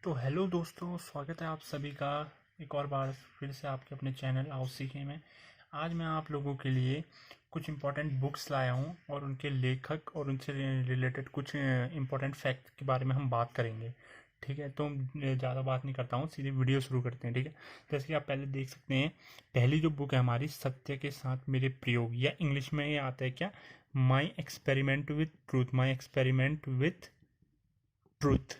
तो हेलो दोस्तों, स्वागत है आप सभी का एक और बार फिर से आपके अपने चैनल आओ सीखे में। आज मैं आप लोगों के लिए कुछ इम्पोर्टेंट बुक्स लाया हूँ और उनके लेखक और उनसे रिलेटेड कुछ इम्पोर्टेंट फैक्ट के बारे में हम बात करेंगे। ठीक है, तो ज़्यादा बात नहीं करता हूँ, सीधे वीडियो शुरू करते हैं। ठीक है, जैसे कि आप पहले देख सकते हैं, पहली जो बुक है हमारी, सत्य के साथ मेरे प्रयोग, या इंग्लिश में ये आता है क्या, my experiment with truth. My experiment with truth,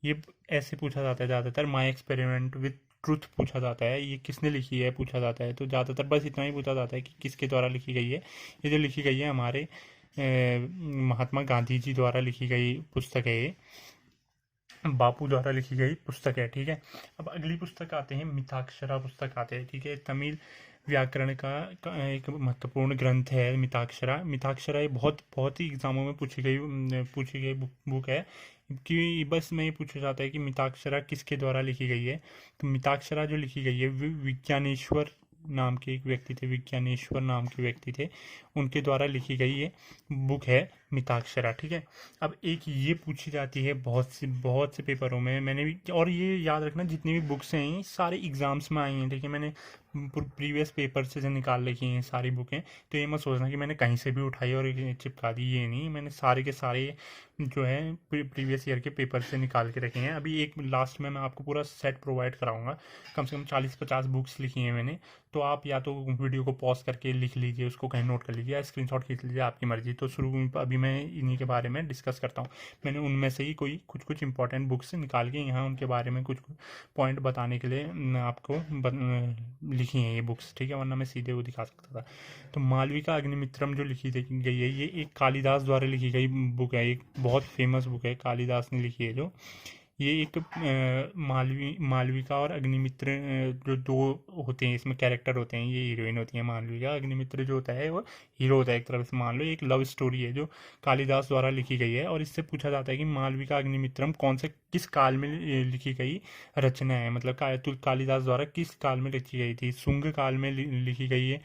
ये ऐसे पूछा जाता है ज़्यादातर। माई एक्सपेरिमेंट विथ ट्रुथ पूछा जाता है, ये किसने लिखी है पूछा जाता है, तो ज़्यादातर बस इतना ही पूछा जाता है कि किसके द्वारा लिखी गई है। ये जो लिखी गई है हमारे महात्मा गांधी जी द्वारा लिखी गई पुस्तक है, ये बापू द्वारा लिखी गई पुस्तक है। ठीक है, अब अगली पुस्तक आते हैं, मिताक्षरा पुस्तक आते हैं। ठीक है, तमिल व्याकरण का एक महत्वपूर्ण ग्रंथ है मिताक्षरा। मिताक्षरा ये बहुत बहुत ही एग्जामों में पूछी गई बुक है कि बस में ये पूछा जाता है कि मिताक्षरा किसके द्वारा लिखी गई है। तो मिताक्षरा जो लिखी गई है विज्ञानेश्वर नाम के एक व्यक्ति थे, विज्ञानेश्वर नाम के व्यक्ति थे, उनके द्वारा लिखी गई ये बुक है मिताक्षरा। ठीक है, अब एक ये पूछी जाती है बहुत से पेपरों में, मैंने भी, और ये याद रखना जितनी भी बुक्स हैं ये सारे एग्जाम्स में आई हैं। ठीक है, मैंने प्रीवियस पेपर से निकाल रखी हैं सारी बुकें, तो ये मत सोचना कि मैंने कहीं से भी उठाई और चिपका दी, ये नहीं, मैंने सारे के सारे जो है प्रीवियस ईयर के पेपर से निकाल के रखे हैं। अभी एक लास्ट में मैं आपको पूरा सेट प्रोवाइड कराऊंगा, कम से कम 40-50 बुक्स लिखी हैं मैंने। तो आप या तो वीडियो को पॉज करके लिख लीजिए, उसको कहीं नोट कर लीजिए, या स्क्रीनशॉट खींच लीजिए, आपकी मर्जी। तो शुरू में अभी मैं इन्हीं के बारे में डिस्कस करता हूँ। मैंने उनमें से ही कोई कुछ इंपॉर्टेंट बुक्स निकाल के यहाँ उनके बारे में कुछ पॉइंट बताने के लिए आपको लिखी हैं ये बुक्स। ठीक है, वरना मैं सीधे वो दिखा सकता था। तो मालविका अग्निमित्रम जो लिखी गई है, ये एक कालिदास द्वारा लिखी गई बुक है, एक बहुत फेमस बुक है, कालिदास ने लिखी है जो। ये एक मालविका और अग्निमित्र जो दो होते हैं, इसमें कैरेक्टर होते हैं, ये हीरोइन होती है मालविका, अग्निमित्र जो होता है वो हीरो होता है। एक तरफ से मान लो एक लव स्टोरी है जो कालिदास द्वारा लिखी गई है, और इससे पूछा जाता है कि मालविका अग्निमित्रम कौन से किस काल में लिखी गई रचना है, मतलब कालिदास द्वारा किस काल में लिखी गई थी। शुंग काल में लिखी गई है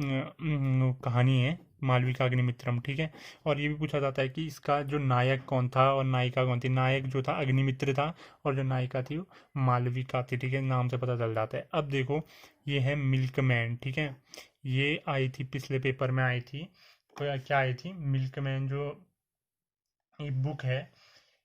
कहानी है मालविका अग्निमित्रम। ठीक है, और ये भी पूछा जाता है कि इसका जो नायक कौन था और नायिका कौन थी। नायक जो था अग्निमित्र था, और जो नायिका थी वो मालविका थी। ठीक है, नाम से पता चल जाता है। अब देखो, ये है मिल्कमैन। ठीक है, ये आई थी पिछले पेपर में, आई थी, क्या आई थी, मिल्कमैन जो एक बुक है,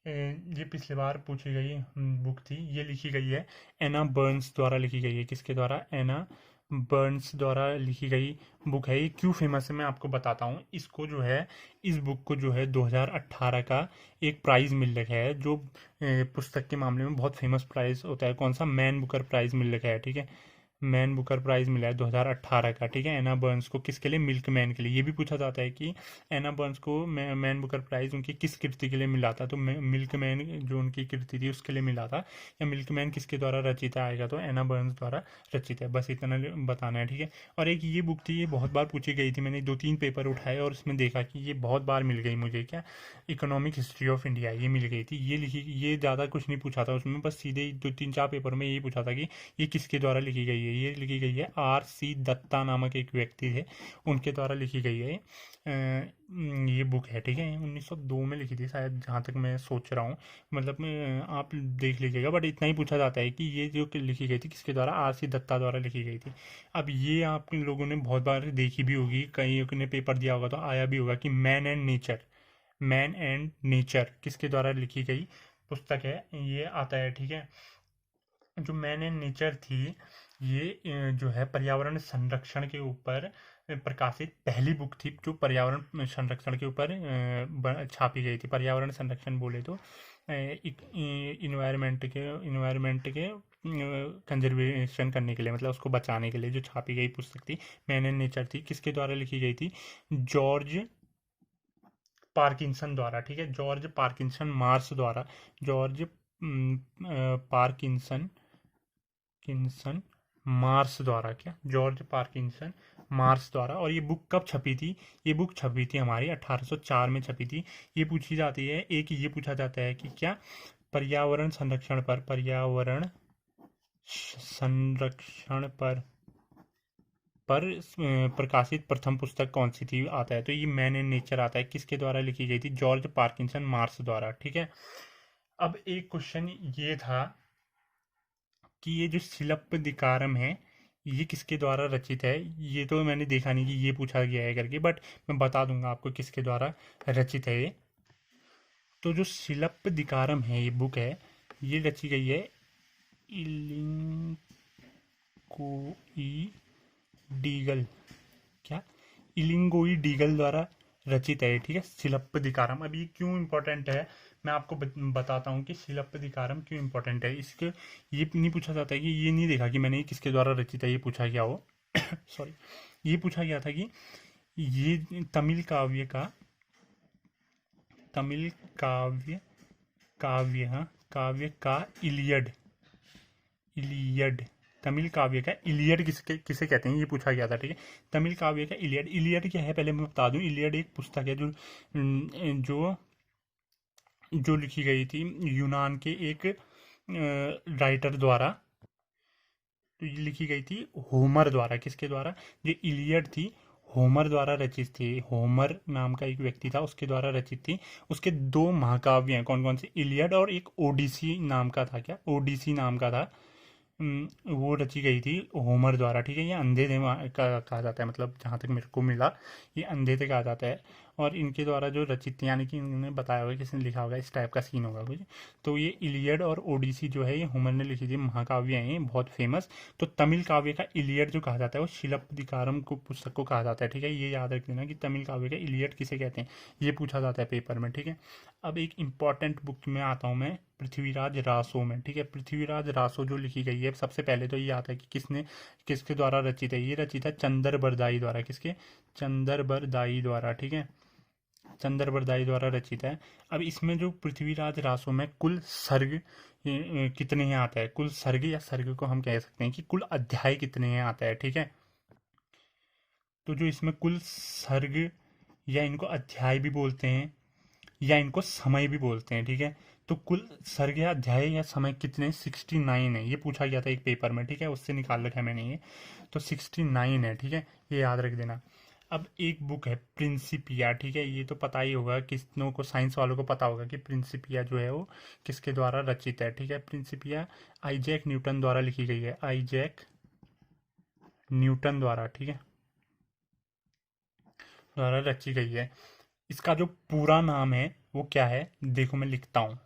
ये पिछली बार पूछी गई बुक थी। ये लिखी गई है एना बर्न्स द्वारा लिखी गई है। किसके द्वारा? एना बर्न्स द्वारा लिखी गई बुक है। ये क्यों फेमस है मैं आपको बताता हूँ। इसको जो है, इस बुक को जो है 2018 का एक प्राइज़ मिल रखा है, जो पुस्तक के मामले में बहुत फेमस प्राइज़ होता है। कौन सा? मैन बुकर प्राइज़ मिल रखा है। ठीक है, मैन बुकर प्राइज़ मिला है 2018 का। ठीक है, एना बर्न्स को, किसके लिए? मिल्कमैन के लिए। ये भी पूछा जाता है कि एना बर्न्स को मैन बुकर प्राइज़ उनकी किस कृति के लिए मिला था। तो मिल्कमैन जो उनकी कृति थी उसके लिए मिला था, या मिल्कमैन किसके द्वारा रचित आएगा, तो एना बर्न्स द्वारा रचित है। बस इतना बताना है। ठीक है, और एक ये बुक थी, ये बहुत बार पूछी गई थी, मैंने 2-3 पेपर उठाए और उसमें देखा कि ये बहुत बार मिल गई मुझे। क्या? इकोनॉमिक हिस्ट्री ऑफ इंडिया, ये मिल गई थी। ये ज़्यादा कुछ नहीं पूछा था उसमें, बस सीधे 2-3-4 पेपर में यही पूछा था कि ये किसके द्वारा लिखी गई है। ये लिखी गई है R.C. दत्ता नामक एक व्यक्ति थे, उनके द्वारा लिखी गई है ये बुक है। ठीक है, 1902 में लिखी थी शायद, जहाँ तक मैं सोच रहा हूँ, मतलब आप देख लीजिएगा, बट इतना ही पूछा जाता है कि ये जो लिखी गई थी किसके द्वारा? R.C. दत्ता द्वारा लिखी गई थी। अब ये आप लोगों ने बहुत बार देखी भी होगी, कहीं ने पेपर दिया होगा तो आया भी होगा कि man and nature, man and nature किसके द्वारा लिखी गई पुस्तक है, ये आता है। ठीक है, जो मैन एंड नेचर थी, ये जो है पर्यावरण संरक्षण के ऊपर प्रकाशित पहली बुक थी जो पर्यावरण संरक्षण के ऊपर छापी गई थी। पर्यावरण संरक्षण बोले तो इन्वायरमेंट के कंजर्वेशन करने के लिए, मतलब उसको बचाने के लिए जो छापी गई पुस्तक थी, मैन एंड नेचर थी। किसके द्वारा लिखी गई थी? जॉर्ज पार्किंसन द्वारा। ठीक है, जॉर्ज पार्किंसन मार्स द्वारा, जॉर्ज पार्किंसन किंसन मार्स द्वारा। क्या? जॉर्ज पार्किंसन मार्स द्वारा। और ये बुक कब छपी थी? ये बुक छपी थी हमारी 1804 में छपी थी। ये पूछी जाती है, एक ये पूछा जाता है कि क्या पर्यावरण संरक्षण पर प्रकाशित प्रथम पुस्तक कौन सी थी, आता है तो ये मैन एंड नेचर आता है। किसके द्वारा लिखी गई थी? जॉर्ज पार्किंसन मार्स द्वारा। ठीक है, अब एक क्वेश्चन ये था कि ये जो शिलप्पदिकारम है ये किसके द्वारा रचित है। ये तो मैंने देखा नहीं कि ये पूछा गया है करके, बट मैं बता दूंगा आपको किसके द्वारा रचित है ये। तो जो शिलप्पदिकारम है ये बुक है, ये रची गई है इलिंकोई डीगल, क्या, इलिंगोई डीगल द्वारा रचित है, ठीक है, शिलप्पदिकारम। अब ये क्यों इंपॉर्टेंट है मैं आपको बताता हूँ कि शिलप्पदिकारम क्यों इंपॉर्टेंट है। इसके ये नहीं पूछा जाता है कि ये नहीं देखा कि मैंने ये किसके द्वारा रचित है, ये पूछा गया हो सॉरी, ये पूछा गया था कि ये तमिल काव्य काव्य हाँ काव्य का इलियड इलियड तमिल काव्य का इलियड किसके किसे कहते हैं, ये पूछा गया था, ठीक है। तमिल काव्य का इलियड, इलियड क्या है पहले मैं बता दूं। इलियड एक पुस्तक है जो जो लिखी गई थी यूनान के एक राइटर द्वारा। तो ये लिखी गई थी होमर द्वारा। किसके द्वारा? ये इलियड थी होमर द्वारा रचित थी। होमर नाम का एक व्यक्ति था, उसके द्वारा रचित थी। उसके दो महाकाव्य हैं, कौन कौन से? इलियड और एक ओडिसी नाम का था। क्या? ओडिसी नाम का था। वो रची गई थी होमर द्वारा, ठीक है। ये अंधे थे का कहा जाता है, मतलब जहाँ तक मेरे को मिला ये अंधे थे कहा जाता है। और इनके द्वारा जो रचित थी, यानी कि इन्होंने बताया होगा, किसने लिखा होगा, इस टाइप का सीन होगा कुछ। तो ये इलियड और ओडिसी जो है ये होमर ने लिखी थी, महाकाव्य हैं ये बहुत फेमस। तो तमिल काव्य का इलियड जो कहा जाता है वो शिलप्पदिकारम को पुस्तक को कहा जाता है, ठीक है। ये याद रख लेना कि तमिल काव्य का इलियड किसे कहते हैं, ये पूछा जाता है पेपर में, ठीक है। अब एक इंपॉर्टेंट बुक में आता हूँ मैं, पृथ्वीराज रासो में, ठीक है। पृथ्वीराज रासो जो लिखी गई है, सबसे पहले तो ये आता है कि किसके द्वारा रचित है। ये रचित है चंदर बरदाई द्वारा। किसके? चंदर बरदाई द्वारा, ठीक है। चंदर बरदाई द्वारा रचित है। अब इसमें जो पृथ्वीराज रासो में कुल सर्ग कितने हैं आता है, कुल सर्ग या सर्ग को हम कह सकते हैं कि कुल अध्याय कितने हैं आता है, ठीक है। तो जो इसमें कुल सर्ग, या इनको अध्याय भी बोलते हैं या इनको समय भी बोलते हैं, ठीक है। तो कुल सर्ग या अध्याय या समय कितने? 69 है। ये पूछा गया था एक पेपर में, ठीक है, उससे निकाल रखा है मैंने ये। तो 69 है, ठीक है, ये याद रख देना। अब एक बुक है प्रिंसिपिया, ठीक है। ये तो पता ही होगा, किसनों को, साइंस वालों को पता होगा कि प्रिंसिपिया जो है वो किसके द्वारा रचित है, ठीक है। प्रिंसिपिया आइजैक न्यूटन द्वारा लिखी गई है, आइजैक न्यूटन द्वारा, ठीक है, द्वारा रची गई है। इसका जो पूरा नाम है वो क्या है, देखो मैं लिखता हूँ।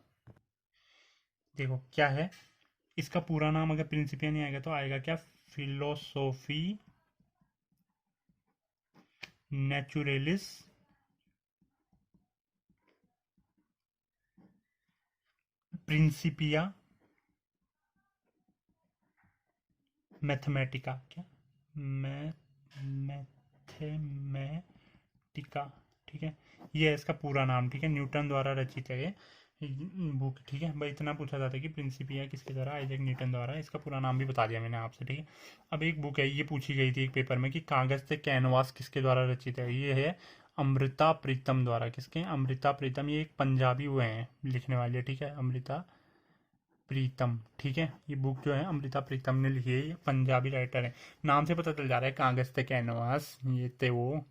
देखो क्या है इसका पूरा नाम, अगर प्रिंसिपिया नहीं आएगा तो आएगा क्या? फिलोसोफी नेचुरलिस प्रिंसिपिया मैथमेटिका, क्या, मैथमेटिका, ठीक है। ये है इसका पूरा नाम, ठीक है। न्यूटन द्वारा रचित है ये बुक, ठीक है भाई। इतना पूछा जाता है कि प्रिंसिपिया किसके द्वारा? आइजैक न्यूटन द्वारा। इसका पूरा नाम भी बता दिया मैंने आपसे, ठीक है। अब एक बुक है, ये पूछी गई थी एक पेपर में कि कागज से कैनवास किसके द्वारा रचित है। ये है अमृता प्रीतम द्वारा। किसके? अमृता प्रीतम। ये एक पंजाबी वो हैं लिखने वाले, ठीक है, अमृता प्रीतम, ठीक है। ये बुक जो है अमृता प्रीतम ने लिखी है, ये पंजाबी राइटर है। नाम से पता चल जा रहा है, कागज थे कैनवास, ये थे वो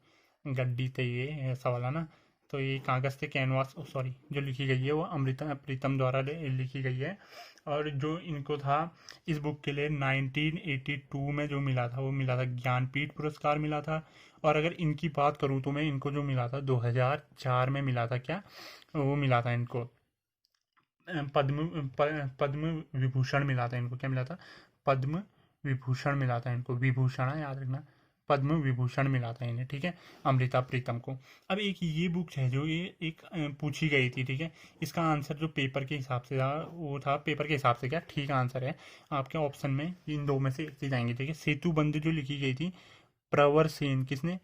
गड्डी थे, ये ऐसा वाला ना। तो ये कागज थे कैनवास, सॉरी, जो लिखी गई है वो अमृता प्रीतम द्वारा लिखी गई है। और जो इनको था इस बुक के लिए 1982 में जो मिला था, वो मिला था ज्ञानपीठ पुरस्कार मिला था। और अगर इनकी बात करूँ तो मैं इनको जो मिला था 2004 में मिला था, क्या वो मिला था इनको? पद्म विभूषण मिला था इनको। क्या मिला था? पद्म विभूषण मिला था इनको। विभूषण है, याद रखना, पद्म विभूषण मिला था इन्हें, ठीक है, अमृता प्रीतम को। अब एक ये बुक है जो ये एक पूछी गई थी, ठीक है। इसका आंसर जो पेपर के हिसाब से था वो था, पेपर के हिसाब से क्या ठीक आंसर है आपके ऑप्शन में इन दो में से एक चीज आएंगी, ठीक है। सेतु बंद जो लिखी गई थी प्रवर सेन, किसने?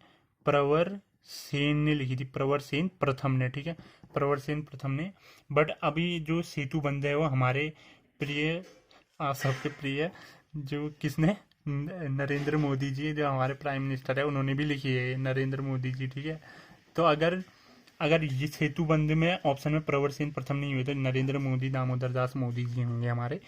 प्रवर सेन ने लिखी थी, प्रवर सेन प्रथम ने, ठीक है, प्रवर सेन प्रथम ने। बट अभी जो सेतु बंद है वो हमारे प्रिय, आप सबके प्रिय, जो किसने? नरेंद्र मोदी जी, जो हमारे प्राइम मिनिस्टर है, उन्होंने भी लिखी है, नरेंद्र मोदी जी, ठीक है। तो अगर अगर ये सेतुबंध में ऑप्शन में प्रवर सेन प्रथम नहीं हुए तो नरेंद्र मोदी, दामोदर दास मोदी जी होंगे हमारे,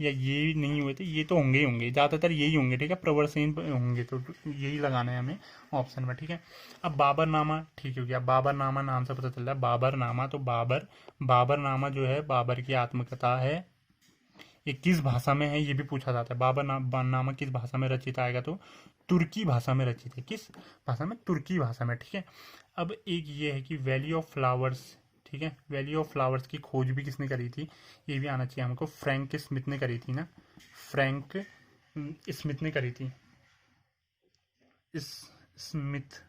या ये नहीं हुए तो ये तो होंगे ही होंगे, ज़्यादातर यही होंगे, ठीक है, प्रवर सेन होंगे, तो यही लगाना है हमें ऑप्शन में, ठीक है। अब बाबरनामा ठीक हो गया, बाबरनामा नाम से पता चल रहा है बाबरनामा, तो बाबरनामा जो है बाबर की आत्मकथा है। ये किस भाषा में है ये भी पूछा जाता है, बाबरनामा किस भाषा में रचित आएगा, तो तुर्की भाषा में रचित है। किस भाषा में? तुर्की भाषा में, ठीक है। अब एक ये है कि वैली ऑफ फ्लावर्स, ठीक है, वैली ऑफ फ्लावर्स की खोज भी किसने करी थी, ये भी आना चाहिए हमको। फ्रैंक स्मिथ ने करी थी ना, फ्रैंक स्मिथ ने करी थी, इस स्मिथ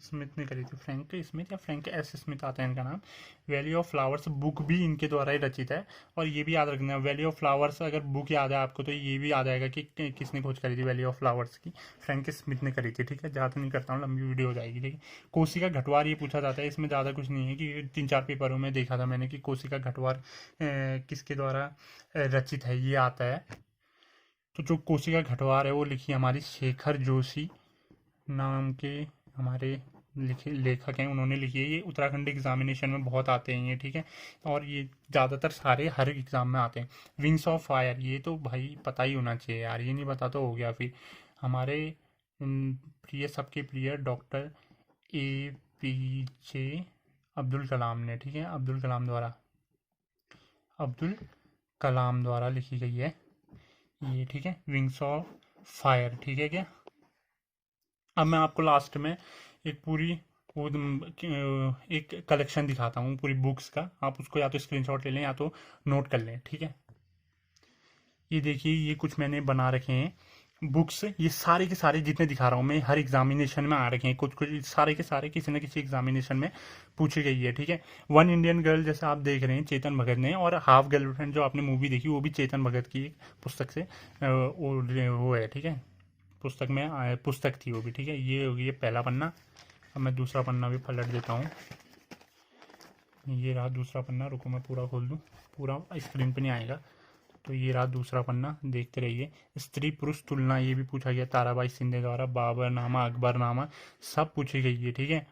स्मिथ ने करी थी, फ्रैंक स्मिथ या फ्रैंक एस स्मिथ आता है इनका नाम। वैली ऑफ फ्लावर्स बुक भी इनके द्वारा ही रचित है। और ये भी याद रखना, वैली ऑफ फ्लावर्स अगर बुक याद है आपको तो ये भी याद आएगा कि किसने खोज करी थी वैली ऑफ फ्लावर्स की, फ्रैंक स्मिथ ने करी थी, ठीक है। ज़्यादा नहीं करता हूँ, लंबी वीडियो हो जाएगी, ठीक है। कोशिका घटवार ये पूछा जाता है, इसमें ज़्यादा कुछ नहीं है कि 3-4 पेपरों में देखा था मैंने कि कोशिका घटवार किसके द्वारा रचित है, ये आता है। तो जो कोशिका घटवार है वो लिखी हमारी शेखर जोशी नाम के हमारे लिखे लेखक हैं, उन्होंने लिखी है। ये उत्तराखंड एग्जामिनेशन में बहुत आते हैं ये, ठीक है। और ये ज़्यादातर सारे हर एग्ज़ाम में आते हैं। विंग्स ऑफ फायर ये तो भाई पता ही होना चाहिए यार, ये नहीं पता तो हो गया फिर। हमारे प्रिय, सबके प्रिय डॉक्टर APJ अब्दुल कलाम ने, ठीक है, अब्दुल कलाम द्वारा लिखी गई है ये, ठीक है, विंग्स ऑफ फायर, ठीक है क्या। अब मैं आपको लास्ट में एक पूरी एक कलेक्शन दिखाता हूँ पूरी बुक्स का, आप उसको या तो स्क्रीनशॉट ले लें या तो नोट कर लें, ठीक है। ये देखिए, ये कुछ मैंने बना रखे हैं बुक्स, ये सारे के सारे जितने दिखा रहा हूँ मैं हर एग्जामिनेशन में आ रखे हैं, कुछ कुछ सारे के सारे किसी न किसी एग्जामिनेशन में पूछी गई है, ठीक है। वन इंडियन गर्ल जैसे आप देख रहे हैं चेतन भगत ने, और हाफ गर्लफ्रेंड जो आपने मूवी देखी वो भी चेतन भगत की एक पुस्तक से वो है, ठीक है, पुस्तक थी वो भी, ठीक है। ये हो गई पहला पन्ना। अब मैं दूसरा पन्ना भी पलट देता हूँ, ये रहा दूसरा पन्ना, रुको मैं पूरा खोल दूँ, पूरा स्क्रीन पे नहीं आएगा। तो ये रहा दूसरा पन्ना, देखते रहिए। स्त्री पुरुष तुलना ये भी पूछा गया ताराबाई शिंदे द्वारा, बाबरनामा, अकबरनामा सब पूछी गई है, ठीक है।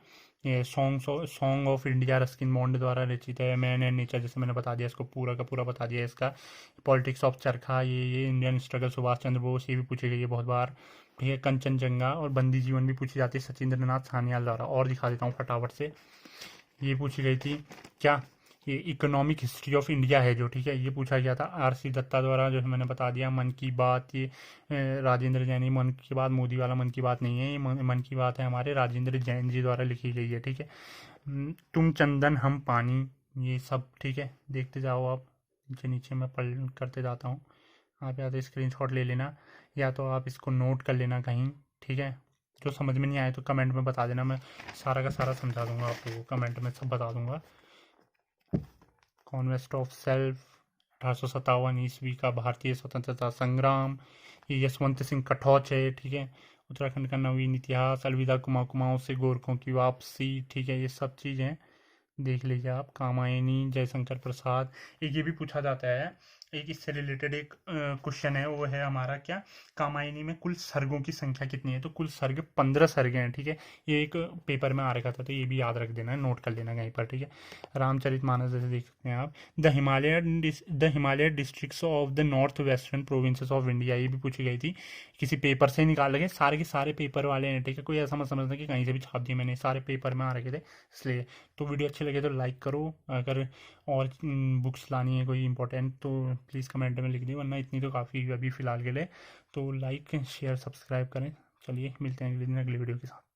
ये song of India Ruskin bond द्वारा रचित है। मैन एंड नेचर जैसे मैंने बता दिया, इसको पूरा का पूरा बता दिया इसका। पॉलिटिक्स ऑफ चरखा ये इंडियन स्ट्रगल सुभाष चंद्र बोस ये भी पूछी गई है बहुत बार, ठीक है। कंचनजंगा और बंदी जीवन भी पूछी जाती है सचिंद्रनाथ सान्याल द्वारा। और दिखा देता हूँ फटाफट से, ये पूछी गई थी क्या, ये इकोनॉमिक हिस्ट्री ऑफ इंडिया है जो, ठीक है, ये पूछा गया था RC दत्ता द्वारा, जो मैंने बता दिया। मन की बात ये राजेंद्र जैन, मन की बात मोदी वाला मन की बात नहीं है, ये मन की बात है हमारे राजेंद्र जैन जी द्वारा लिखी गई है, ठीक है। तुम चंदन हम पानी ये सब, ठीक है, देखते जाओ आप, नीचे नीचे मैं पढ़ करते जाता हूँ, आप या तो स्क्रीनशॉट ले लेना या तो आप इसको नोट कर लेना कहीं, ठीक है। जो समझ में नहीं आए तो कमेंट में बता देना, मैं सारा का सारा समझा दूंगा आप लोगों को, कमेंट में सब बता दूंगा। कॉन्वेस्ट ऑफ सेल्फ 1857 ईस्वी का भारतीय स्वतंत्रता संग्राम, ये यशवंत सिंह कठौच है, ठीक है। उत्तराखंड का नवीन इतिहास, अलविदा कुमाऊं से गोरखों की वापसी, ठीक है, ये सब चीज़ें देख लीजिए आप। कामायनी जयशंकर प्रसाद, एक ये भी पूछा जाता है, एक इससे रिलेटेड एक क्वेश्चन है, वो है हमारा क्या, कामायनी में कुल सर्गों की संख्या कितनी है, तो कुल सर्ग 15 सर्ग हैं, ठीक है। ये एक पेपर में आ रखा था तो ये भी याद रख देना है, नोट कर लेना कहीं पर, ठीक है। रामचरितमानस जैसे देख सकते हैं आप। The Himalaya districts of the north western provinces of India, ये भी पूछी गई थी, किसी पेपर से निकाल लगे, सारे के सारे पेपर वाले हैं, ठीक है। कोई ऐसा मत समझना कि कहीं से भी छाप दिए मैंने, सारे पेपर में आ रखे थे इसलिए। तो वीडियो अच्छी लगे तो लाइक करो, अगर और बुक्स लानी है कोई इंपॉर्टेंट तो प्लीज़ कमेंट में लिख दी, वरना इतनी तो काफ़ी अभी फ़िलहाल के लिए। तो लाइक शेयर सब्सक्राइब करें। चलिए मिलते हैं अगले दिन अगली वीडियो के साथ।